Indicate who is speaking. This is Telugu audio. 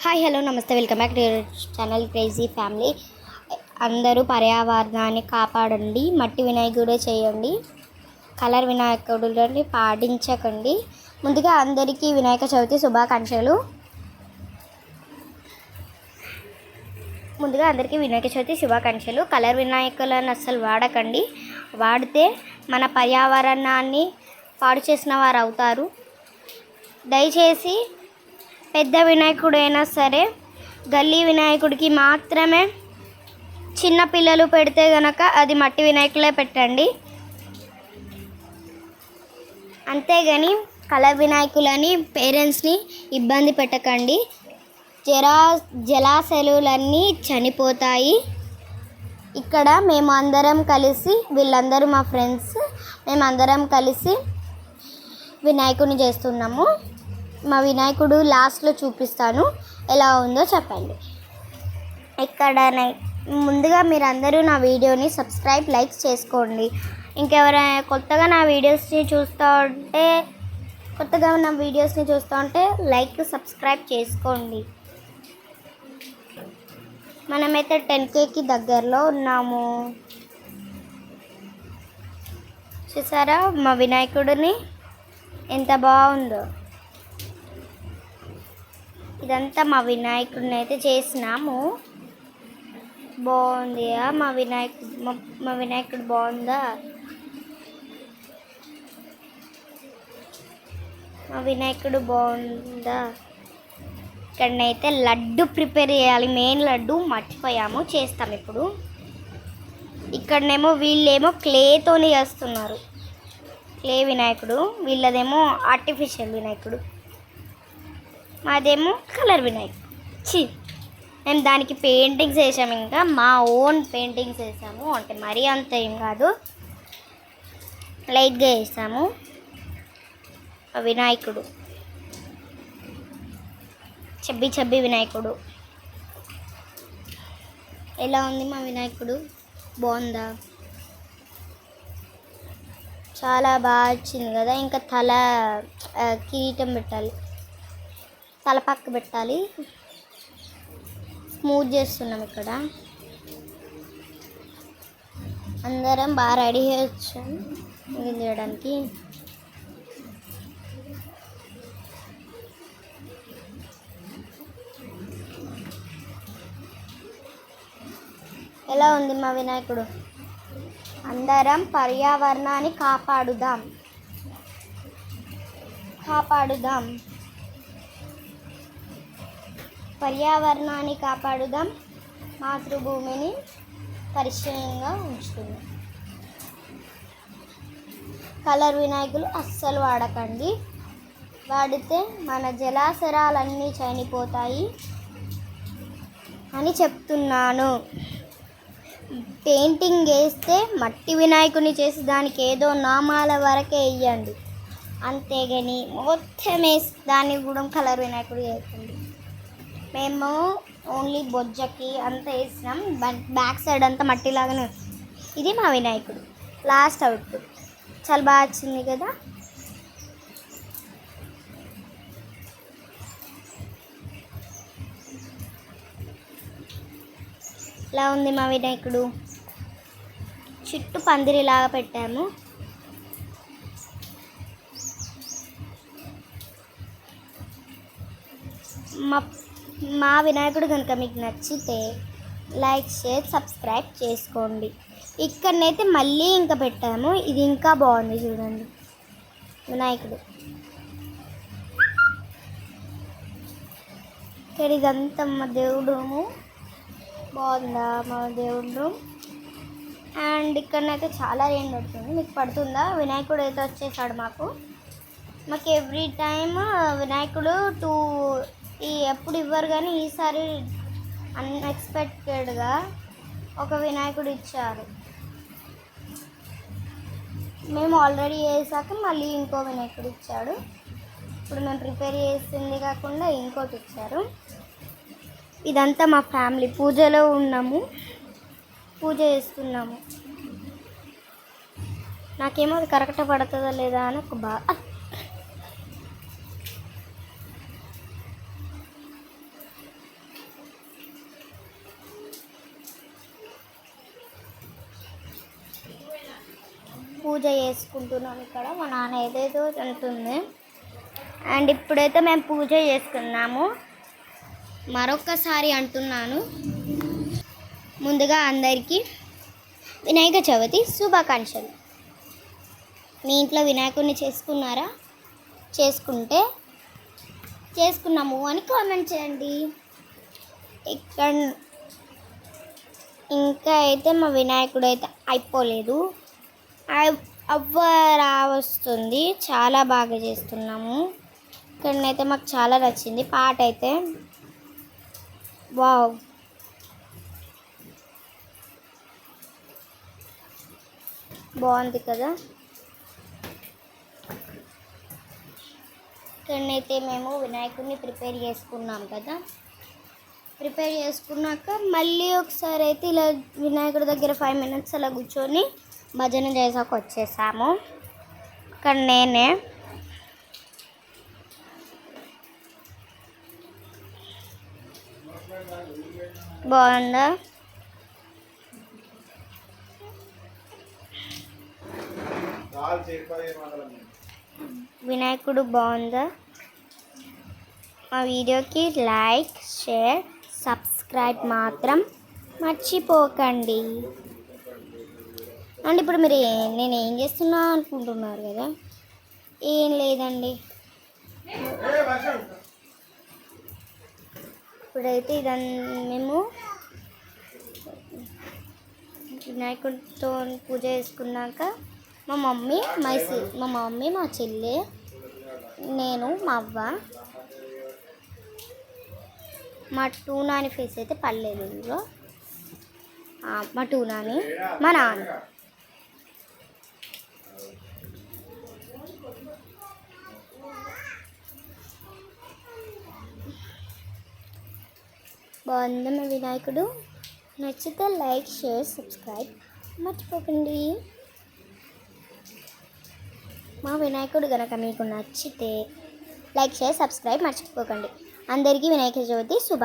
Speaker 1: హాయ్ హలో నమస్తే welcome back to channel crazy family. అందరూ పర్యావరణాన్ని కాపాడండి, మట్టి వినాయకుడే చేయండి, కలర్ వినాయకుడిని పాటించకండి. ముందుగా అందరికీ వినాయక చవితి శుభాకాంక్షలు. కలర్ వినాయకులను అస్సలు వాడకండి. వాడితే మన పర్యావరణాన్ని పాడు చేసిన వారు అవుతారు. దయచేసి పెద్ద వినాయకుడైనా సరే గల్లీ వినాయకుడికి మాత్రమే చిన్న పిల్లలు పెడితే గనక అది మట్టి వినాయకులే పెట్టండి. అంతేగాని కలర్ వినాయకులని పేరెంట్స్ని ఇబ్బంది పెట్టకండి. జలాశయాలన్నీ చనిపోతాయి. ఇక్కడ మేము అందరం కలిసి, వీళ్ళందరూ మా ఫ్రెండ్స్, మేమందరం కలిసి వినాయకుడిని చేస్తున్నాము. మా వినాయకుడు లాస్ట్లో చూపిస్తాను, ఎలా ఉందో చెప్పండి. ఇక్కడ ముందుగా మీరందరూ నా వీడియోని సబ్స్క్రైబ్, లైక్ చేసుకోండి. ఇంకెవరైనా కొత్తగా నా వీడియోస్ని చూస్తూ ఉంటే లైక్, సబ్స్క్రైబ్ చేసుకోండి. మనమైతే 10Kకి దగ్గరలో ఉన్నాము. చూసారా మా వినాయకుడిని ఎంత బాగుందో. ఇదంతా మా వినాయకుడిని అయితే చేసినాము. బాగుంది మా వినాయకుడు బాగుందా? మా వినాయకుడు బాగుందా? ఇక్కడనైతే లడ్డు ప్రిపేర్ చేయాలి. మెయిన్ లడ్డు మర్చిపోయాము, చేస్తాం ఇప్పుడు. ఇక్కడనేమో వీళ్ళేమో క్లేతోని చేస్తున్నారు, క్లే వినాయకుడు. వీళ్ళదేమో ఆర్టిఫిషియల్ వినాయకుడు, మాదేమో కలర్ వినాయకుడు. మేము దానికి పెయింటింగ్స్ వేసాము, ఇంకా మా ఓన్ పెయింటింగ్స్ వేసాము. అంటే మరీ అంత ఏం కాదు, లైట్గా వేసాము. వినాయకుడు చబ్బి వినాయకుడు. ఎలా ఉంది మా వినాయకుడు? బాగుందా? చాలా బాగా వచ్చింది కదా. ఇంకా కిరీటం పెట్టాలి, తలపక్క పెట్టాలి. స్మూత్ చేస్తున్నాం. ఇక్కడ అందరం బాగా రెడీ వచ్చాం ఇది చేయడానికి. ఎలా ఉంది మా వినాయకుడు? అందరం పర్యావరణాన్ని కాపాడుదాం. పర్యావరణాన్ని కాపాడుదాం, మాతృభూమిని పరిశుభ్రంగా ఉంచుకుందాం. కలర్ వినాయకులు అస్సలు వాడకండి. వాడితే మన జలాశయాలన్నీ చనిపోతాయి అని చెప్తున్నాను. పెయింటింగ్ వేస్తే మట్టి వినాయకుని చేసి దానికి ఏదో నామాల వరకే వేయండి, అంతేగాని మొత్తం వేసి దాన్ని కూడా కలర్ వినాయకుడు వేయండి. మేము ఓన్లీ బొజ్జకి అంతా వేసినాం, బ్యాక్ సైడ్ అంతా మట్టిలాగానే. ఇది మా వినాయకుడు లాస్ట్ అవుట్పుట్. చాలా బాగా వచ్చింది కదా. ఇలా ఉంది మా వినాయకుడు. చుట్టూ పందిరిలాగా పెట్టాము. మా వినాయకుడు కనుక మీకు నచ్చితే లైక్, షేర్, సబ్స్క్రైబ్ చేసుకోండి. ఇక్కడనైతే మళ్ళీ ఇంకా పెట్టాము, ఇది ఇంకా బాగుంది చూడండి వినాయకుడు. ఇక్కడ ఇదంతా మా దేవుడు బాగుందా మా దేవుడు. అండ్ ఇక్కడనైతే చాలా రెయిన్ పడుతుంది. మీకు పడుతుందా? వినాయకుడు అయితే వచ్చేసాడు మాకు ఎవ్రీ టైమ్ వినాయకుడు ఎప్పుడు ఇవ్వరు, కానీ ఈసారి అన్ఎక్స్పెక్టెడ్గా ఒక వినాయకుడు ఇచ్చారు. మేము ఆల్రెడీ వేసాక మళ్ళీ ఇంకో వినాయకుడు ఇచ్చాడు. ఇప్పుడు మేము ప్రిపేర్ చేసింది కాకుండా ఇంకోటి ఇచ్చారు. ఇదంతా మా ఫ్యామిలీ పూజలో ఉన్నాము, పూజ చేస్తున్నాము. నాకేమో అది కరెక్ట్గా పడుతుందా లేదా అని ఒక బాగా పూజ చేసుకుంటున్నాం. ఇక్కడ మా నాన్న ఏదేదో అంటుంది. అండ్ ఇప్పుడైతే మేము పూజ చేసుకున్నాము. మరొక్కసారి అంటున్నాను, ముందుగా అందరికీ వినాయక చవితి శుభాకాంక్షలు. మీ ఇంట్లో వినాయకుడిని చేసుకున్నారా? చేసుకుంటే చేసుకున్నాము అని కామెంట్ చేయండి. ఇక్కడ ఇంకా అయితే మా వినాయకుడు అయితే అయిపోలేదు, అవ్వరా వస్తుంది. చాలా బాగా చేస్తున్నాము. ఇక్కడనైతే మాకు చాలా నచ్చింది పాట అయితే. వావ్, బాగుంది కదా. ఇక్కడనైతే మేము వినాయకుడిని ప్రిపేర్ చేసుకున్నాం కదా. ప్రిపేర్ చేసుకున్నాక మళ్ళీ ఒకసారి అయితే ఇలా వినాయకుడి దగ్గర 5 minutes అలా కూర్చొని భజన చేసాక వచ్చేసాము. ఇక్కడ నేనే బాగుందా? వినాయకుడు బాగుందా? మా వీడియోకి లైక్, షేర్, సబ్స్క్రైబ్ మాత్రం మర్చిపోకండి. అండ్ ఇప్పుడు మీరు నేను ఏం చేస్తున్నా అనుకుంటున్నారు కదా. ఏం లేదండి, ఇప్పుడైతే మేము వినాయకుడితో పూజ చేసుకున్నాక మా మమ్మీ మా చెల్లె, నేను, మా అవ్వ, మా టూనాని ఫేస్ అయితే పర్లేదు ఇందులో. మా టూనాని, మా నాన్న. బాగుంది మా వినాయకుడు. నచ్చితే లైక్, షేర్, సబ్స్క్రైబ్ మర్చిపోకండి. మా వినాయకుడు కనుక మీకు నచ్చితే లైక్, షేర్, సబ్స్క్రైబ్ మర్చిపోకండి. అందరికీ వినాయక చవితి శుభ